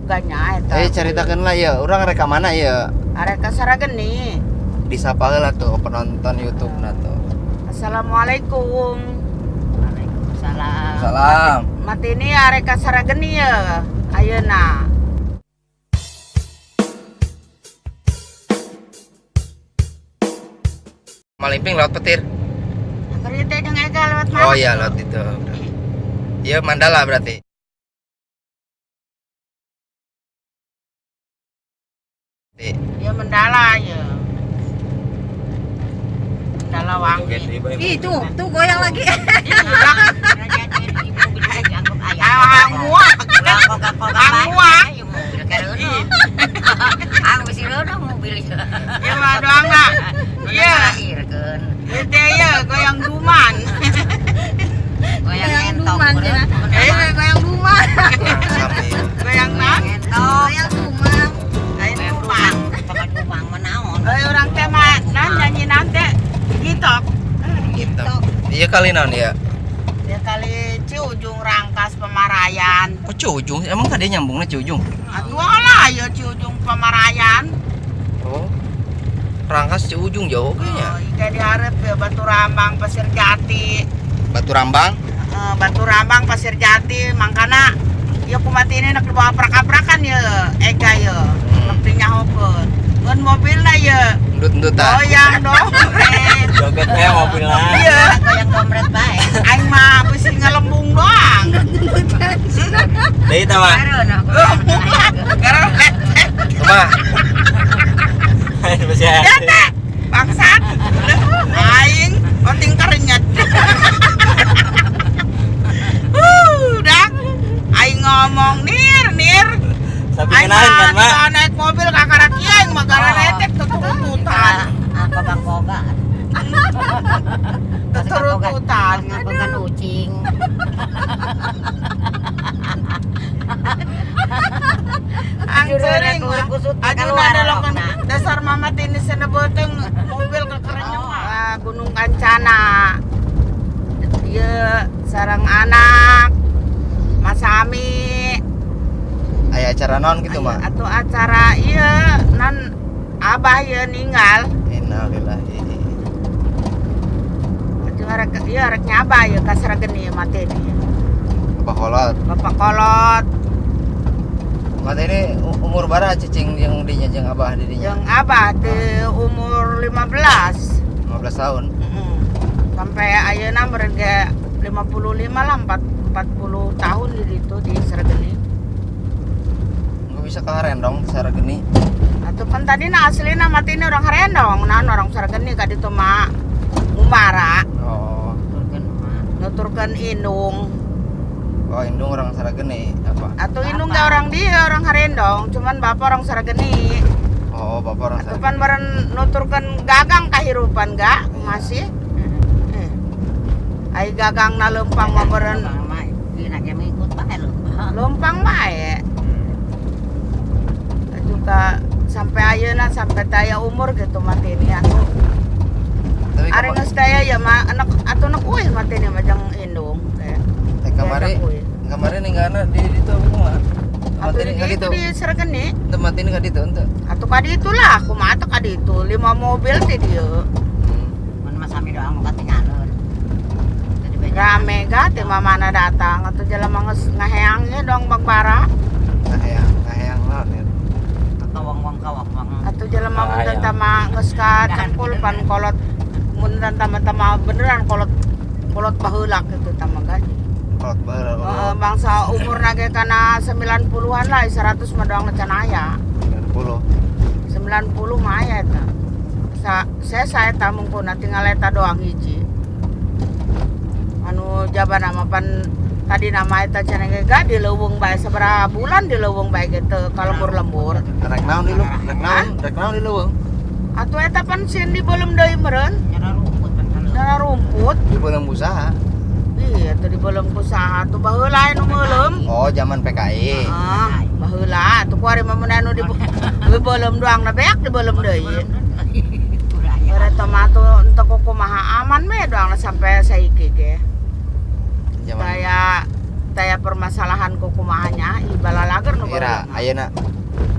ganya eta. Caritakeun lah ya, urang rek ka mana ya? Arek ka Sarageni. Disapa heula tuh penonton YouTube na tuh. Assalamualaikum. Waalaikumsalam. Salam. Matini arek ka Sarageni ya. Ayeuna. Malimping lewat petir. Kerja jeung Ega lewat mana? Oh iya lewat itu. Iya Mandala berarti. Ya Mandala ya. Mandala wangi. Ih, tuh goyang lagi. Ya mah doang lah. Iya. Itu ya goyang duman. Goyang duman cenah. Goyang duman. Goyang nan. Goyang duman. Ayo duman. Dumang menaon. Orang teh mah nan nyanyi nanti gitok. Iya kali naon ya? Ya kali Ciujung Rangkas Pemarayan. Oh Ciujung, emang tadi nyambungnya Ciujung? Atuh lah ya Ciujung Pemarayan. Oh. Rangkas Ciujung jauh kayaknya. Ika diharap ya Batu Rambang Pasir Jati. Batu Rambang. Batu Rambang Pasir Jati mangkana ya kumati ini nak dibawa prak-prakan ya Ega ya. Nak dinyahokeun. Ngan mobilna ya. Endut-endutan. Goyang dompet. Jogetnya mobilnya. Iya. Goyang dompet bae. Aing mah bisi ngelembung doang. Deui tah mah. Karena Kumaha? ya teh bangsat. Aing penting kerenyet. Dak. Aing ngomong nir. Sapi Aing mah naik mobil kakara kieu aing mah gara retek tuturutan. Apa bangkogan? Tuturutan. Bangkogan ucing. Angcuring mah. Ajeuna dalapan Nah. dasar mamat ini senebeuteung mobil kekerenyet mah. Gunung Kancana. Ieu sareng anak Mas Ami. Aya acara naon gitu mah? Atau acara iya nan abah ya ninggal. Innalillahi. Atuh arek ieu arek nyaba ya ka Sarageni mati ini. Bapak Kolot. Bapak Kolot Mati ini umur bara cicing yang dinya jeung abah di dinya? jeung abah teh umur 15. 15 tahun. Sampai ayeuna meureun ge 55 lah 40 tahun di ditu di Sarageni. Enggak bisa ke Harendong Sarageni. Atuh kan tadi na aslina mati ini orang Harendong, nah orang Sarageni ka ditu mah Umara Oh. nuturkeun indung. Oh, indung orang Sarageni apa? Atau indung gak orang dia, orang Harendong, cuman bapak orang Sarageni. Oh, bapak orang Atau Sarageni. pan beren nuturkan gagang kahirupan gak masih? Ai gagang na lempang mah beren lempang bae. Juga sampai ayeuna sampai taya umur gitu mati ini atuh. Tapi Ari geus taya ya mah anak atuh anak euy mati ini mah jeung indung teh. Kamari ninggana di ditu kumaha? Atuh Mati ka di ditu. di Sarageni. Teu mati ka ditu henteu. Atuh ka ditu lah, kumaha teh ka ditu 5 mobil teh dieu. Mun Mas Ami doang mau katingaleun. Rame ga teh mamana datang atuh jelema geus ngaheangnya dong bagbara. Ngahayang naon ya? Kawang-kawang. Atuh jelema mun tama geus ka cengkul pan kolot mun tama beneran kolot baheula kitu tama gaji. Kolot baheula. Bangsa umurna ge kana 90-an lah 100 mah doang can aya. 90. 90 mah aya eta. Saya eta mungkuna tinggal eta doang hiji. Anu jaban nama pan tadi nama eta cenah ge ga di leuweung bae sabaraha bulan di leuweung bae gitu kalembur-lembur. Rek naon di lu? Rek naon di leuweung? Atuh eta pan sieun di beuleum deui meureun. Dana rumput. Di beuleum usaha. Iya, teu di beuleum usaha tuh baheula anu meulem. Oh, zaman PKI. Baheula tuh kuari mah mun anu di beuleum doang na beak di beuleum deui. Eta mah tuh enteu kumaha aman we doang sampai saiki ge. Zaman Kayak taya permasalahan ku kumahanya ibalalager nu Ira ayeuna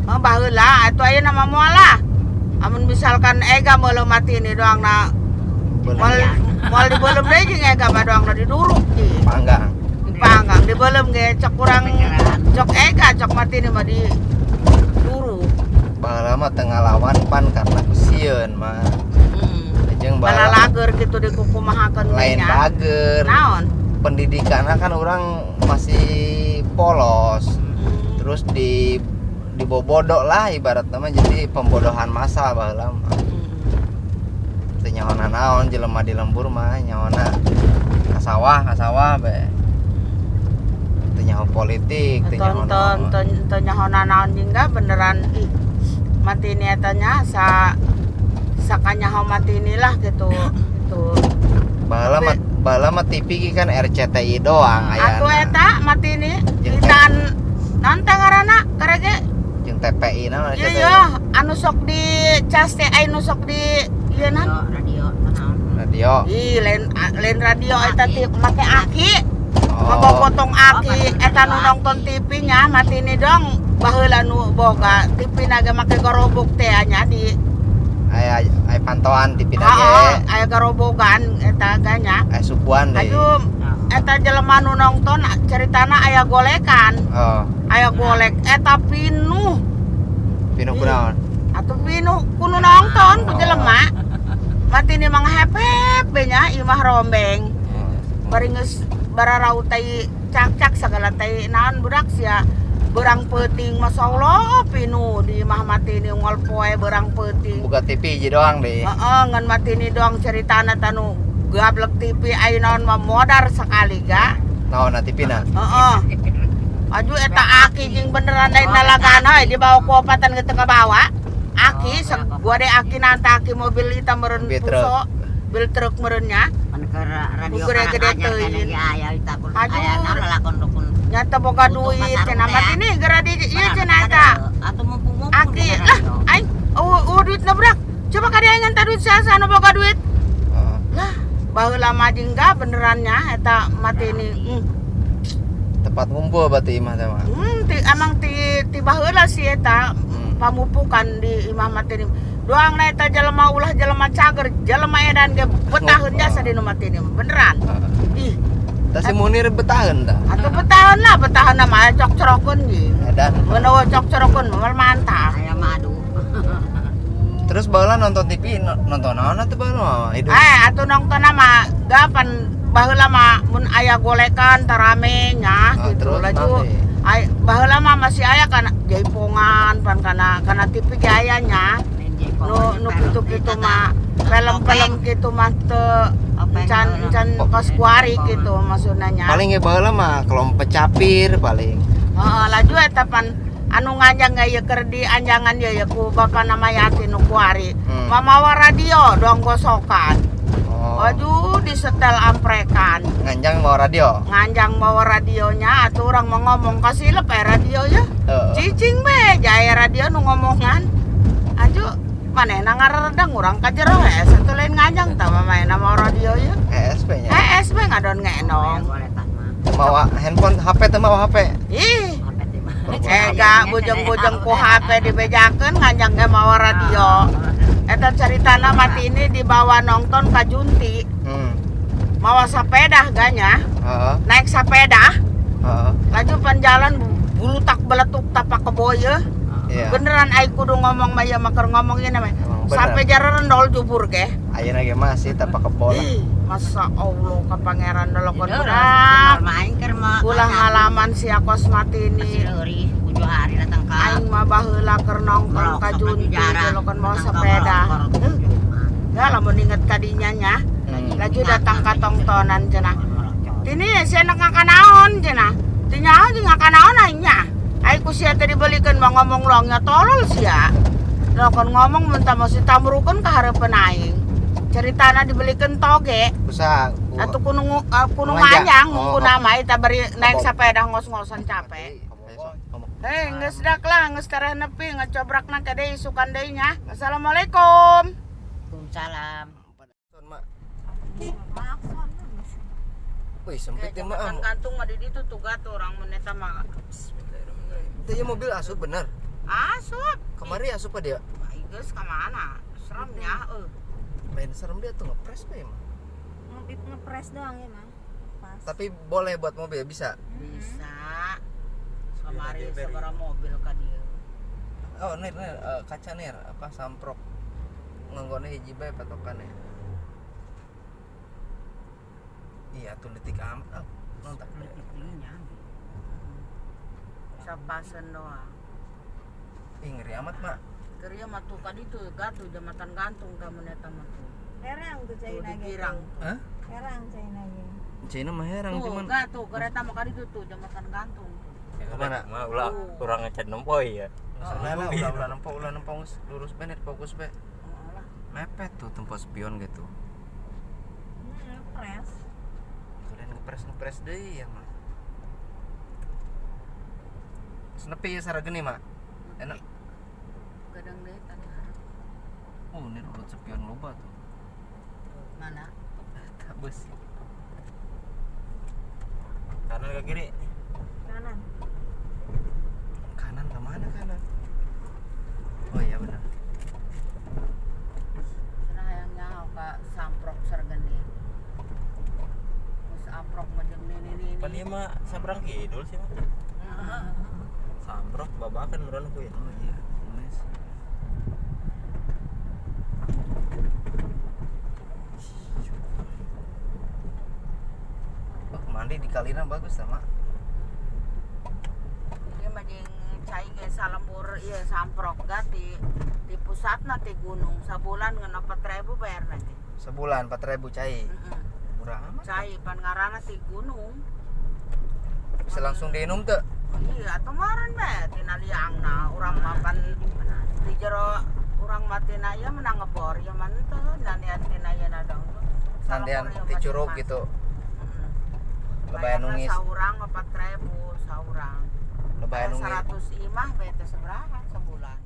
baheula atuh ayeuna mah moal. Amun misalkan ega meuleuh mati ini doang na moal dibeulem deui jeung ega mah doang na diduruk di panggang. panggang dibeulem ge cok kurang cok ega cok mati ini mah di duruk. Baheula mah teu ngalawan pan karena sieun mah. Jeung Balalager gitu dikukumahakeun lain nya. bager. Naon? Pendidikannya kan orang masih polos. Terus dibobodok lah ibarat nama jadi pembodohan massal baheula mah. Teu nyaona naon jelema di lembur mah nyaona ka sawah be. Teu nyaho politik, teu nyaho naon. Teu nyahona naon jingga beneran ih mati ini etanya sakanyaho mati inilah gitu gitu. Baheula mah TV kan RCTI doang aya. Atuh eta mati ini Jeung ditan naon teh ngaranna karege jeung TPI na RCTI. iya anu sok di cas teh anu sok di ieu naon radio naon. Radio. ih lain radio eta ti make aki. Oh. Ngabogotong aki eta nu nonton TV nya mati ini dong baheula nu boga TV naga make gorobok teh nya di Aya pantauan TV na Heeh, ge. aya garobogan eta ganya. Aya sukuan deui. Aduh, eta jelema nu nongton ceritana aya golekan. Oh, Aya golek eta pinuh. pinu kunaon? Atuh pinuh kudu nongton ku jelema. Mati ni mang hep-hep nya ieu mah rombeng. Bari geus bararaut tai cak-cak sagala tai naon budak sia. Berang peuting masyaallah pinuh di mah mati ni ngol poe berang peuting. Buka TV aja doang deh. Heeh, ngan mati ni doang ceritana tanu gablek TV aya naon mah modar sakali ga. Naon TV na? Heeh. Aju eta aki jeung beneran lain nalagaan heuy dibawa ku opatan ke tengah bawa. Aki gua de aki nanta aki mobil hitam meureun Bil puso. Bil truk meureunnya. Pan keur radio Ukur yang gede aja teuing. kene ge aya eta pun Aduh. aya naon lalakon dukun. Nyata boga duit cenah mati ni gara di ieu cenah eta. Atuh mumpung-mumpung Aki lah aing duit nabrak. Coba kadiangan ta duit saha nu boga duit. Oh. Lah baheula mah jingga benerannya eta mati ini. Tempat ngumpul berarti imah teh mah. Emang ti baheula si eta pamupukan di imah mati ini. Doang na eta jelema ulah jelema cager, jelema edan ge betaheun jasa di nu mati ini beneran. Ih, Tah si Munir betaheun tah. atuh betaheun lah betaheun mah cok corokeun ge. Edan. Menawa cok corokeun mah mantap. aya madu. Terus baheula nonton TV nonton naon atuh baheula? Hidup. Atuh nongtonna mah gapan baheula mah mun aya golekan tarame nya Ah, gitu terus laju. nanti? Baheula mah masih aya kana jaipongan pan kana TV ge aya nya. Nu kitu-kitu mah film-film kitu mah teu can kos kuari gitu maksudna nya. Paling ge baheula mah kelompok capir paling. Heeh, laju eta pan anu nganjang ieu keur di anjangan ieu ku bapa nama Yati nu kuari. Mamawa radio dong gosokan. Oh. Aduh disetel amprekan. Nganjang mau radio. Nganjang bawa radionya atuh urang mau ngomong kasilep radio ya. Cicing be jaya radio nu ngomongan. Aju manehna ngaredeng urang ka jero we satu lain nganjang tah main nama radio ya. ESP nya. ESP ngadon ngenong. Mawa handphone HP teh mawa HP. Ih, ega bujeng-bujeng ku HP dibejakeun nganjang ge mawa radio. Eta caritana mati ini dibawa nonton ka Junti. Mawa sepeda ganya. Heeh. Naik sepeda. Heeh. Laju panjalan bulutak beletuk tapak keboye. Iya. Beneran ai kudu ngomong mah ya makar ngomongin mah. Sampai jaran ndol jubur ge. Ayeuna ge masih tapak kebola. Masa Allah ka pangeran dolokon budak. Ulah ngalaman si akos mati ini. Ujuh hari datang ka. Aing mah baheula keur nongkrong ka Junti dolokon mau sepeda. Ya lamun inget kadinya nya. Laju datang ka tongtonan cenah. Tini si anak ngakanaon cenah. Tinyaho jeung ngakanaon aing nya. Ai ku sia teh dibelikeun mah ngomong longnya tolol sia. Lokon ngomong mun tah mesti tamrukeun ka hareupeun aing. Ceritana dibelikeun toge. Usaha. Atuh kudu nganjang mungkuna mah eta bari naik sepeda ngos-ngosan capek. Hei, geus dak lah, geus tareh nepi ngacobrakna ka deui sukan deui nya. Assalamualaikum. Waalaikumsalam. Wih, sempit ya mah. jembatan gantung mah di ditu tuh gato orang meneta mah. Itu ya mobil asup bener. Asup. Kemarin asup apa dia? Geus ka mana? Seremnya Main serem dia tuh ngepres apa ya mah? Ngepres doang ya mah. Pas. Tapi boleh buat mobil bisa. bisa. Kemarin seberapa mobil ka dia. Oh, nir, kaca nir, apa samprok nganggone hiji bae patokannya. Iya tuh detik amat. Nontak Titiknya. Sapasen doang. Ih, ngeri amat, Mak. Kerja mah tuh kadi tuh gatuh jembatan gantung ka meneta mah tuh. Herang tuh Tuh China di gitu. girang. Hah? Herang China gitu. Cina mah herang Tuh cuman. gatuh kereta mah kadi tuh jembatan gantung. Kemana? Mah ulah kurang ngechat nempoy ya. Masalah lah, ulah nempong lurus benet fokus be. Oh lah. Mepet tuh tempat spion gitu. Ngepres. Kalian ngepres deh ya mah. Senepi ya sarageni mah. Enak. Kadang deh tadi harap. Oh, ini urut spion loba tuh. Mana? Tabus. Kanan ke kiri. Kanan. Kanan kemana kanan? Oh iya benar. Cenah hayang nyaho ka samprok sergeni. Terus amprok mah jeung ini. Pan ieu mah sabrang kidul sih mah. Samprok babakan meureun ku ya. Oh iya, nulis. Oh, mandi di Kalina bagus sama. Dia mah jeung cai ge salembur ieu samprok gati di pusatna ti gunung sabulan ngan 4.000 bayar nanti. Sebulan 4.000 cai. Murah amat. Cai pan ngaranna ti gunung. Bisa langsung diinum tuh. Iya, kemarin mah tina liangna urang mapan di jero urang matina ieu menang ngebor ya man teu nandian tina ieu na dong. Sandean ti curug gitu. Lebayan nungis. Saurang 4.000 saurang. Lebayan nungis. 100 imah bete seberapa sebulan.